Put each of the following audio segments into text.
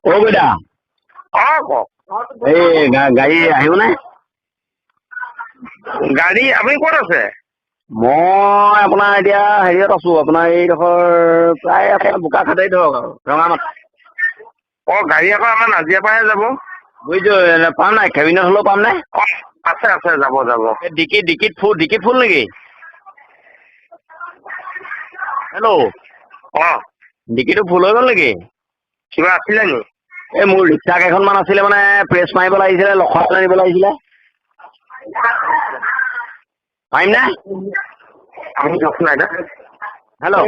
অ বেটা এই গাড়ী আহিব নে গাড়ী আপুনি ক'ত আছে মই আপোনাৰ এতিয়া হেৰিয়ত আছো আপোনাৰ এইডোখৰ প্ৰায় আপোনাৰ বোকাখাটেই ধৰক আৰু ৰঙামাট গাড়ী আকৌ আমাৰ নাজিৰা পৰাহে যাব বুজিছো পাম নাই কেবিনেট হ'লেও পাম নে আছে আছে যাব যাব ডিকিত ফুল নেকি হেল্ল' ডিকিটো ফুল হৈ গ'ল নেকি কিবা আছিলে নি এই মোৰ ৰিক্সা কেইখনমান আছিলে মানে প্ৰেছ মাৰিব লাগিছিলে লখৰাত আনিব লাগিছিলে পাৰিম নে হেল্ল'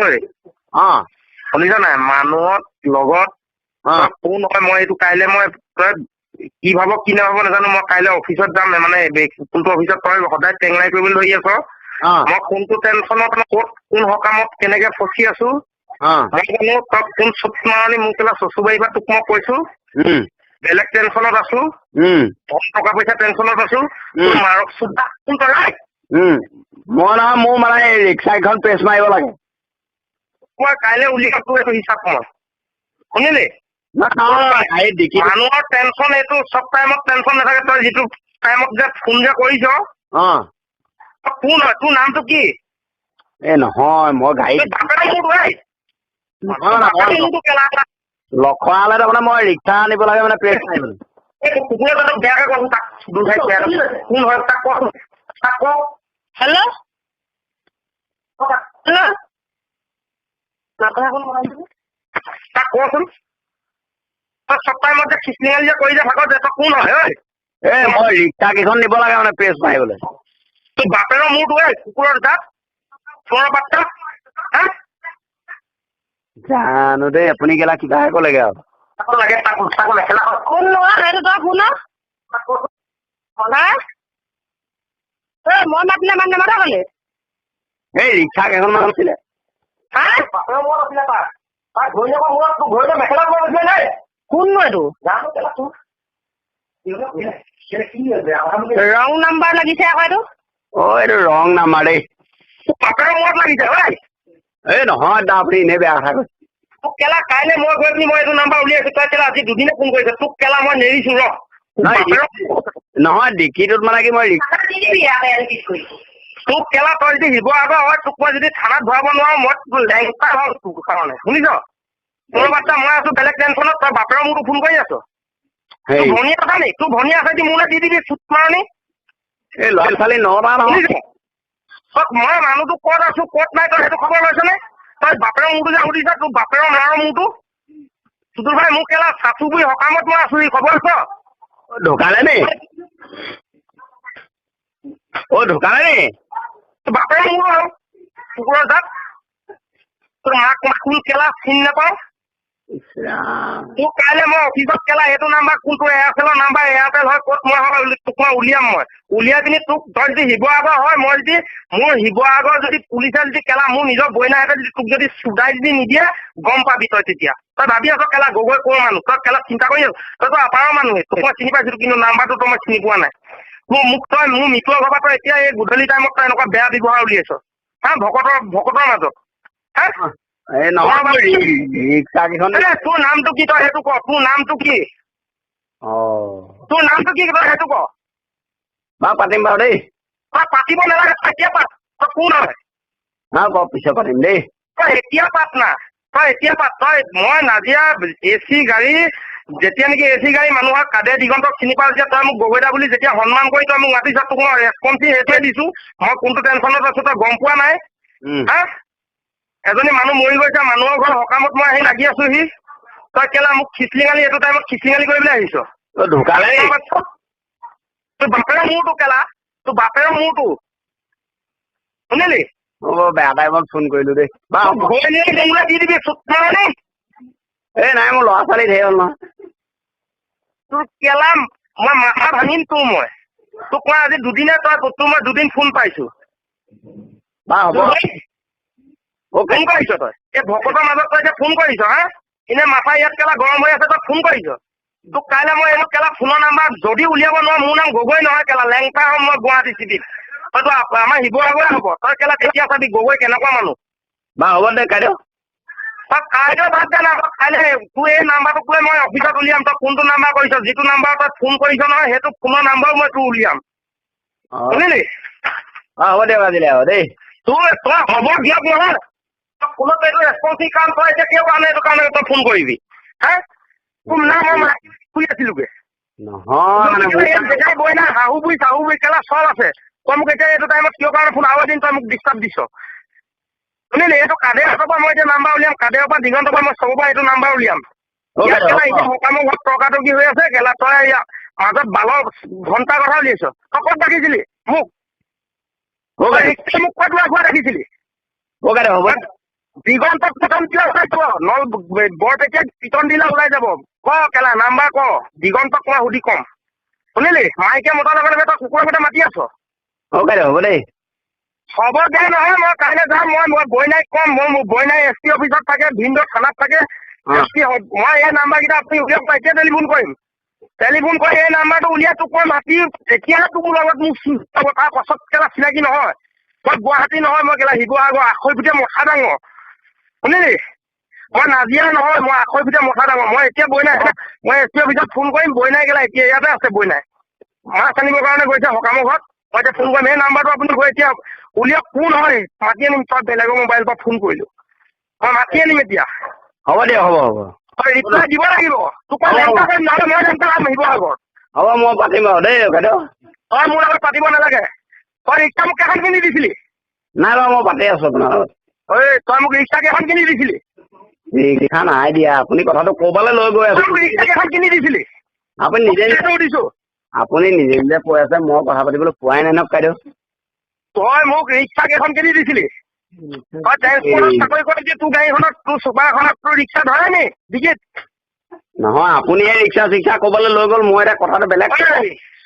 শুনিছ নাই মানুহৰ লগত কোন হয় মই এইটো কাইলৈ মই তই কি ভাব কি নাভাব নাজানো মই কাইলৈ অফিচত যাম মানে কোনটো অফিচত তই সদায় টেংলাই কৰিবলৈ ধৰি আছ মই কোনটো টেনচনত ক'ত কোন সকামত কেনেকে ফচি আছো তই কোন চুট মাৰণি মোক কেলা চচু বাৰীবা তোক মই কৈছো বেলেগ টেনচনত আছো টকা পইচা টেনচনত আছো মাৰক চুট কোন তই মই নহয় মোৰ মানে ৰিক্সা এখন প্ৰেছ মাৰিব লাগে মই কাইলৈ উলিয়াই তোৰ এইটো হিচাপ মই শুনিলি মানুহৰ টেনচন এইটো চব টাইমত টেনচন নাথাকে তই যিটো টাইমত যে ফোন যে কৰিছ কোন হয় তোৰ নামটো কি এ নহয় মই গাড়ীত লখৰালে তাৰমানে মই ৰিক্সা আনিব লাগে মানে প্ৰেছ মাৰিবলৈ কুকুৰে বেয়াকে কওঁ তাক কোন হয় তাক ক হেল্ল' হেল্ল' তাক কচোন তই চব টাইমত যে খিচলিঙালি যে কৰি যে থাক যে তই কোন হয় এ মই ৰিক্সা কেইখন নিব লাগে মানে প্ৰেছ মাৰিবলৈ তোৰ বাপেৰৰ মূৰটো কুকুৰৰ দাঁত চোৰৰ বাচ্চা জানো দেই আপুনি কেলা কিবাহে ক'লেগে আৰু কোন ল'ৰা সেইটো তই কোন মই মাতিলে মানে নামাতা ক'লে এই ৰিক্সা কেইখনমান আছিলে কোননো এইটো ৰং নাম্বাৰ লাগিছে আকৌ এইটো এইটো ৰং নাম্বাৰ দেই বাপেৰৰ মূৰত লাগিছে এই নহয় দা আপুনি এনেই বেয়া কথা কৈছে তোক কেলা কাইলৈ মই গৈ পিনি মই এইটো নাম্বাৰ উলিয়াইছো তই কেলা আজি দুদিনে ফোন কৰিছে তোক কেলা মই নেৰিছো নহয় ডিকিটোত মানে কি মই তোক কেলা তই যদি শিৱসাগৰ হয় তোক মই যদি থানাত ভৰাব নোৱাৰো মই লেংটা হওঁ তোৰ কাৰণে শুনিছ তোৰ বাচ্চা মই আছো বেলেগ টেনচনত তই বাপেৰৰ মোৰতো ফোন কৰি আছ তোৰ ভনী কথা নি তোৰ ভনী আছে যদি মোলৈ দি দিবি চুট মাৰণি এই ল'ৰা ছোৱালী নটা নহয় মই মানুহটো ক'ত আছো ক'ত নাই তই সেইটো খবৰ লৈছনে তই বাপেৰৰ মোৰটো যে সুধিছ তোৰ বাপেৰৰ মাৰৰ মোৰটো তোৰ ভাই মোক কেলা চাচু বুঢ়ী সকামত মই আছো খবৰ লৈছ ঢুকালে নি ঢুকালে নি তোৰ বাপেৰৰ মোৰ আৰু কুকুৰৰ দাঁত তোৰ মাক কোন কেলা চিনি নাপাওঁ তোক কাইলৈ মই অফিচত কেলা এইটো নাম্বাৰ কোনটো এয়াৰটেলৰ নাম্বাৰ এয়াৰটেল হয় ক'ত মই তোক মই উলিয়াম মই উলিয়াই পিনি তোক তই যদি শিৱসাগৰ হয় মই যদি মোৰ শিৱসাগৰ যদি পুলিচে যদি কেলা মোৰ নিজৰ বইনাহঁতে যদি তোক যদি চুদাই যদি নিদিয়ে গম পাবি তই তেতিয়া তই ভাবি আছ কেলা গগৈ ক'ৰ মানুহ তই কেলা চিন্তা কৰি আছ তইতো আপাৰৰ মানুহে তোক মই চিনি পাইছিলো কিন্তু নাম্বাৰটো তই মই চিনি পোৱা নাই মোক তই মোৰ মৃত্যুৰ ঘৰৰ তই এতিয়া এই গধূলি টাইমত তই এনেকুৱা বেয়া ব্যৱহাৰ উলিয়াইছ ভকতৰ মাজত তোৰ নামটো কি তই সেইটো ক তোৰ নামটো কি তোৰ নামটো কি তই সেইটো ক পাতিম বাৰু দেই তই পাতিব নালাগে এতিয়া পাত তই কোন হয় পিছত পাতিম দেই তই এতিয়া পাত না তই এতিয়া পাত তই মই নাজিৰা AC গাড়ী যেতিয়া নেকি AC গাড়ী মানুহক কাদে দিগন্তক চিনি পাওঁ যেতিয়া তই মোক গগৈদা বুলি যেতিয়া সন্মান কৰি তই মোক মাতিছ তোক মই ৰেচপন্সি সেইটোৱে দিছো মই কোনটো টেনচনত আছো তই গম পোৱা নাই এজনী মানুহ মৰি গৈছে মানুহৰ ঘৰ সকামত মই আহি লাগি আছোহি তই কেলা মোক খিচলিঙালি এইটো টাইমত খিচলিঙালি কৰিবলৈ আহিছ ঢুকালে তোৰ বাপেৰৰ মোৰটো কেলা তোৰ বাপেৰৰ মোৰটো শুনিলি বেয়া টাইমত ফোন কৰিলো দেই দি দিবি চুট মাৰণি এই নাই মোৰ ল'ৰা ছোৱালী ধেৰ হ'ল নহয় তোৰ কেলা মই মাথা ভাঙিম তোৰ মই তোক মই আজি দুদিনে তই তোৰ মই দুদিন ফোন পাইছো হ'ব ফোন কৰিছ তই এই ভকতৰ মাজত তই এতিয়া ফোন কৰিছ এনে মাথা ইয়াত কেলা গৰম হৈ আছে তই ফোন কৰিছ তোক কাইলৈ মই এইটো কেলা ফোনৰ নাম্বাৰ যদি উলিয়াব নোৱাৰো মোৰ নাম গগৈ নহয় কেলা লেংটা হ'ম মই গুৱাহাটী চিটিত তইতো আমাৰ শিৱসাগৰে হ'ব তই কেলা তেতিয়া চাবি গগৈ কেনেকুৱা মানুহ হ'ব দে কাইদেউ তই কাইলৈ বাদ দে না, তই কাইলৈ তোৰ এই নাম্বাৰটোক লৈ মই অফিচত উলিয়াম। তই কোনটো নাম্বাৰ কৰিছ, যিটো নাম্বাৰ তই ফোন কৰিছ নহয় সেইটো ফোনৰ নাম্বাৰো মই তোৰ উলিয়াম, শুনিলি? হ'ব দিয়ক আজিলৈ আৰু দেই। তই খবৰ দিয়ক নহয়, তই ফোনত এইটো ৰেচপন্সিভ কাম তই এতিয়া কিয় কাৰণে এইটো কাৰণে তই ফোন কৰিবি? হা তোৰ নাম মই শুই আছিলোগে নহয় বই নাই, শাহু বুঢ়ী চাহু বুঢ়ী কেলা চব আছে। তই মোক এতিয়া এইটো টাইমত কিয় কাৰণে ফোন আৰু এদিন তই মোক ডিষ্টাৰ্ব দিছ, শুনিলি? এইটো কাদেৰৰ পৰা মই এতিয়া নাম্বাৰ উলিয়াম, কাদেৰৰ পৰা দিগন্তৰ পৰা মই চবৰ পৰা এইটো নাম্বাৰ উলিয়াম। এতিয়া সকামৰ ঘৰত তৰ্কাতৰ্কি হৈ আছে কেলা, তই মাজত বালৰ ঘণ্টাৰ কথা উলিয়াইছ। তই ক'ত ৰাখিছিলি মোক? মোক ক'ত ৰাখোৱা ৰাখিছিলি? দিগন্তক পিটন দিলে ওলাই যাব, নল বৰপেটীয়াক পিটন দিলে ওলাই যাব। ক কেলা নাম্বাৰ ক, দিগন্তক মই সুধি কম, শুনিলি? মাইকে মতাৰ লগে লগে তই কুকুৰৰ মতে মাতি আছ। হ'ব দেই। খবৰ দে নহয়, মই কাইলৈ যাম। মই বইনাইক কম, মোৰ বইনাই ST অফিচত থাকে, ভিনদেউ থানাত থাকে। মই এই নাম্বাৰকেইটা আপুনি উলিয়াওক, এতিয়া টেলিফোন কৰিম। টেলিফোন কৰি এই নাম্বাৰটো উলিয়াই তোক মই মাতি, তেতিয়াহে তোৰ লগত মোক তাৰ পাছত কেলা চিনাকি নহয়। মই গুৱাহাটী নহয়, মই কেলা শিৱসাগৰ আখৈপুটীয়া মথা ডাঙৰ, শুনিলি? মই নাজিয়া নহয়, মই আখৈপুটীয়া মথা ডাঙৰ। মই এতিয়া বইনাই, মই ST অফিচত ফোন কৰিম। বইনাই কেলা এতিয়া ইয়াতে আছে, বইনাই মাছ আনিবৰ কাৰণে গৈছে সকামৰ ঘৰত। মই এতিয়া ফোন কৰিম, এই নাম্বাৰটো আপুনি গৈ এতিয়া উলিয়াওক। কোন হয় মাতি আনিম, তই বেলেগৰ মোবাইলৰ পৰা ফোন কৰিলো, মই মাতি আনিম এতিয়া। হ'ব দিয়ক, হ'ব। তই ৰিপ্লাই দিব লাগিব, তোক মই লেংটা কৰিম, নহ'লে মই লেংটা কৰিম শিৱসাগৰত। হ'ব মই পাতিম আৰু দেই বাইদেউ। তই মোৰ লগত পাতিব নালাগে। তই ৰিক্সা মোক কেইখন কিনি দিছিলি? নাই বাৰু মই পাতি আছো আপোনাৰ লগত। তই মোক ৰিক্সা কেইখন কিনি দিছিলি? ৰিক্সা নাই দিয়া, আপুনি কথাটো ক'ৰবালৈ লৈ গৈ আছে। ৰিক্সা কেইখন কিনি দিছিলি? আপুনি নিজে দিছো, আপুনি নিজে নিজে কৈ আছে, মই কথা পাতিবলৈ পোৱাই নাই নহয় বাইদেউ। তই মোক ৰিক্সা কেইখন কিনি দিছিলি? তই ট্ৰেন্সপৰ্টত চাকৰি কৰি তোৰ গাড়ীখনত, তোৰ চুপাৰ এখনত তোৰ ৰিক্সা ধৰে নি ডিগিত? নহয়, আপুনি এই ৰিক্সা চিক্সা ক'ৰবালৈ লৈ গ'ল, মই এতিয়া কথাটো বেলেগ।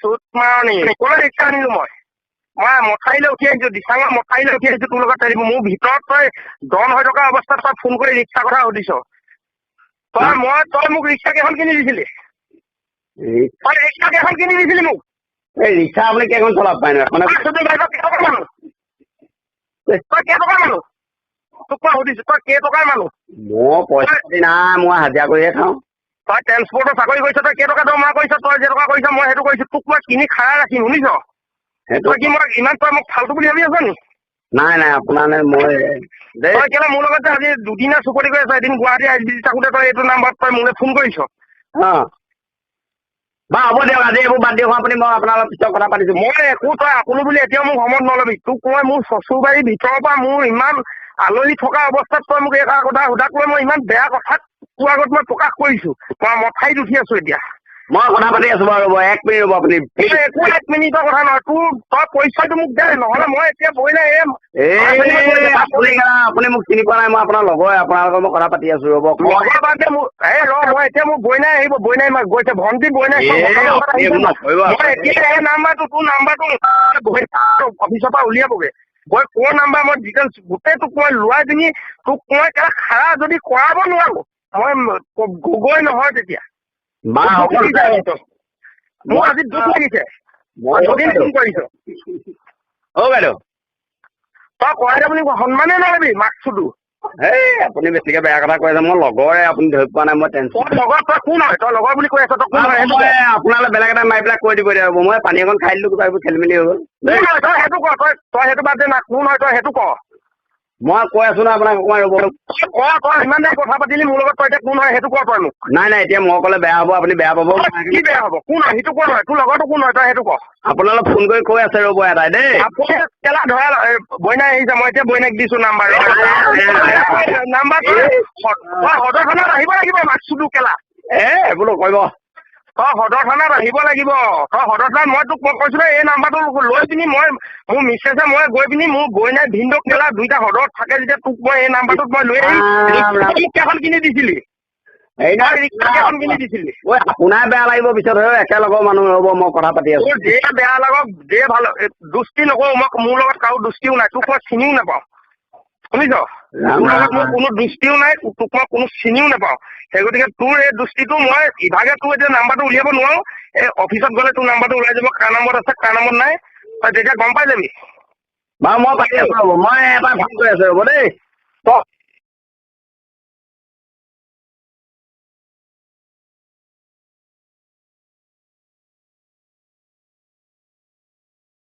চুট মাৰ নি? ক'লৈ ৰিক্সা আনিলো মই মথাইলৈ উঠি আহিছো, দিচাঙৰ মথাইলৈ উঠি আহিছো তোৰ লগত। মোৰ ভিতৰত তই ডন হৈ থকা অৱস্থাত তই ফোন কৰি ৰিক্সা কথা সুধিছ। তই মোক ৰিক্সা কেইখন কিনি দিছিলি? তই ৰিক্সা কেইখন কিনি দিছিলি মোক? এই ৰিক্সা আপুনি কেইখন চলাব পাই নহয়? কেইটকাৰ মানুহ? তই কেইটকাৰ মানুহ? তোক মই সুধিছো, তই কেইটকাৰ মানুহ? মোৰ পইচা পাতি নাই, মই হাজিৰা কৰিহে খাওঁ। তই ট্ৰেন্সপৰ্টৰ চাকৰি কৰিছ, তই কেইটকা দৰমহা কৰিছ? তই যেইটকা কৰিছ মই সেইটো কৰিছো। তোক মই কিনি খাই ৰাখিম, শুনিছ? তই কি মই ইমান তই মোক ফাল্টু বুলি ভাবি আছ নি? নাই আপোনাৰ মই তই কেলে মোৰ লগত আজি দুদিনীয়া চুপতি কৰি আছ? এদিন গুৱাহাটী আহি থাকোঁতে তই এইটো নাম্বাৰত তই মোলৈ ফোন কৰিছ। বাৰু হ'ব দিয়ক, আজি এইবোৰ বাদ দিয়ক আপুনি। মই আপোনাৰ লগত পিছত কথা পাতিছো। মই একো তই আপুনি বুলি এতিয়াও মোক সমত নলবি। তোক মই মোৰ চচুৰবাৰীৰ ভিতৰৰ পৰা মোৰ ইমান আলহী থকা অৱস্থাত তই মোক এই কথা সোধাক লৈ মই ইমান বেয়া কথাত তোৰ আগত মই প্ৰকাশ কৰিছো। মই মথাইত উঠি আছো এতিয়া। মই কথা পাতি আছো বাৰু, ৰ'ব 1 মিনিট ৰ'ব আপুনি। একো 1 মিনিটৰ কথা নহয়, তই পৰিচয়টো মোক দে, নহ'লে মই এতিয়া বহি নাই। আপুনি মোক চিনি পোৱা নাই, মই আপোনাৰ লগৰ, আপোনাৰ লগত মই কথা পাতি আছো ৰ'ব। মই এতিয়া মোৰ বই নাই আহিব, বই নাই গৈছে ভণ্টি বই নাই। মই এতিয়া এই নাম্বাৰটো তোৰ নাম্বাৰটো অফিচৰ পৰা উলিয়াবগে। মই ক'ৰ নাম্বাৰ মই ডিটেইলছ গোটেই তোক মই লোৱাই পিনি তোক মই খাৰা যদি কৰাব নোৱাৰো মই গগৈ নহয় তেতিয়া। মোৰ আজি দুখ লাগিছে। মই ফোন কৰিছ বাইদেউ, তই কৰাই দে বুলি সন্মানে নলবি মাকচুটো। আপুনি বেছিকে বেয়া কথা কৈ আছে। মই লগৰে, আপুনি ধৰি পোৱা নাই। মই টেনচন লগৰ তই কোন হয়? তই লগৰ বুলি কৈ আছ, তই কোন হয়? আপোনালৈ বেলেগ এটা মাৰি পেলাই কৈ দিব দিয়া। মই পানী অকণ খাই দিলো, কিবা এইবোৰ খেলি মেলি হৈ গ'ল। তই সেইটো ক, তই সেইটো বাদ দে না। কোন হয় তই সেইটো ক। মই কৈ আছো ন আপোনাক, অকণমান ৰ'ব। তই ইমান দেৰি কথা পাতিলি মোৰ লগত, তই এতিয়া কোন হয় সেইটো ক তই মোক। নাই এতিয়া মই ক'লে বেয়া হ'ব, আপুনি বেয়া পাব। কি বেয়া হ'ব? কোন হয় সেইটো কোন হয়? তোৰ লগৰটো কোন হয় তই সেইটো ক। আপোনালোক ফোন কৰি কৈ আছে ৰ'ব এটাই দেই। আপুনি কেলা ধৰা বইনাই আহিছে, মই এতিয়া বইনাক দিছো নাম্বাৰ। নাম্বাৰটো তই সদৰ থানাত আহিব লাগিব মাকচুটো কেলা। এইবোৰ নকৰিব। তই সদৰ থানাত আহিব লাগিব। তই সদৰ থানাত মই তোক কৈছো এই নাম্বাৰটো লৈ পিনি মই মোৰ মিছেছে মই গৈ পিনি মোৰ বইনাই ভিনদেউ কেলা দুইটা সদৰত থাকে যেতিয়া তোক মই এই নাম্বাৰটোত মই লৈ আহি ৰিক্সাখন কিনি দিছিলি। ৰিক্সাখন কিনি দিছিলি। আপোনাৰ বেয়া লাগিব পিছত, একেলগৰ মানুহ হ'ব। মই কথা পাতি আছো। তোৰ যে বেয়া লাগক, যে ভাল দুষ্টি নকৰো। মই মোৰ লগত কাৰো দুষ্টিও নাই, তোক মই চিনিও নাপাওঁ, শুনিছ? তোৰ লগত মোৰ কোনো দুষ্টিও নাই, তোক মই কোনো চিনিও নাপাওঁ। সেই গতিকে তোৰ এই দুষ্টিটো মই ইভাগে তোৰ এতিয়া নাম্বাৰটো উলিয়াব নোৱাৰো। এই অফিচত গ'লে তোৰ নাম্বাৰটো ওলাই যাব, কাৰ নম্বৰত আছে কাৰ নম্বৰত নাই, তই তেতিয়া গম পাই যাবি। বাৰু মই পাতি আছো ৰ'ব, মই এটা ফোন কৰি আছো ৰ'ব দেই।